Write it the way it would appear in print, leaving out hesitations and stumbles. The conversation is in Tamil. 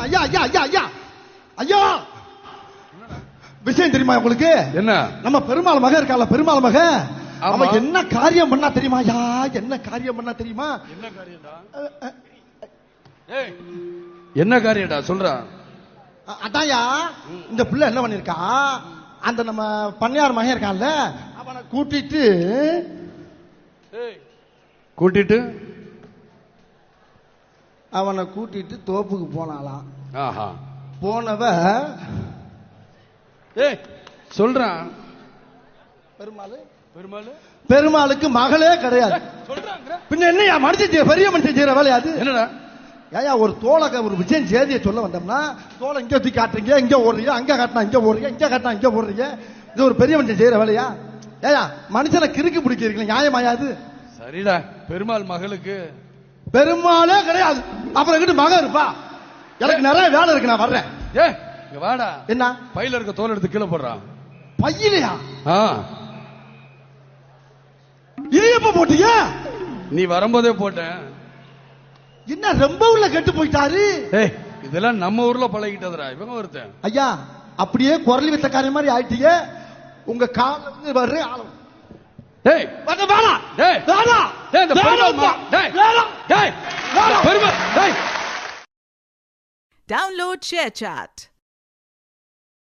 ஐயா ஐயா ஐயா ஐயா ஐயா விஷயம் தெரியுமா உங்களுக்கு? என்ன? நம்ம பெருமாள் மக இருக்கால, பெருமாள் மக அவன் என்ன காரியம் பண்ணா தெரியுமா? யா என்ன காரியம் பண்ணா தெரியுமா? என்ன காரியம்டா? என்ன காரியம்டா சொல்றா? அதான்யா இந்த புள்ள என்ன பண்ணிருக்கா, அந்த நம்ம பண்ணையார் மகன் இருக்கான்ல அவனை கூட்டிட்டு தோப்புக்கு போனாலாம். போனவ சொல்றான் பெருமாளுக்கு மகளே கிடையாது. பின்ன என்னையா மனுஷன் பெரிய மனுஷன் செய்யற வேலையா அது? என்னடா ஏயா ஒரு தோலை ஒரு விஷயம் செய்தியை சொல்ல வந்தோம்னா தோலை இங்க தூக்கி காட்டுறீங்க, இங்க ஓடுறீங்க, அங்க காட்டினா இங்க ஓடுறீங்க, இங்க காட்டினா இங்க ஓடுறீங்க. இது ஒரு பெரிய மனுஷன் செய்யற வேலையா? ஏயா மனுஷனை கிறுக்கு பிடிக்கிறீங்களா? நியாயமாயாது? சரிடா, பெருமாள் மகளுக்கு பெருமாளே கிடையாது. அப்புறம் கிட்ட மகன் இருப்பா. எனக்கு நிறைய வேலை இருக்கு, நான் வர்றேன். வாடா. என்ன பையில இருக்க தோல் எடுத்து கீழே போடுறான். பையிலையா? இது எப்ப போட்டீங்க? நீ வரும்போதே போட்டேன். என்ன ரொம்ப உள்ள கெட்டு போயிட்டாரு? இதெல்லாம் நம்ம ஊர்ல பழகிட்டதுடா. இவங்க ஒருத்தன் ஐயா அப்படியே குரலி வித்த காரியம் மாதிரி ஆயிட்டீங்க. உங்க கால வந்து வர்ற ஆளும் Download ShareChat.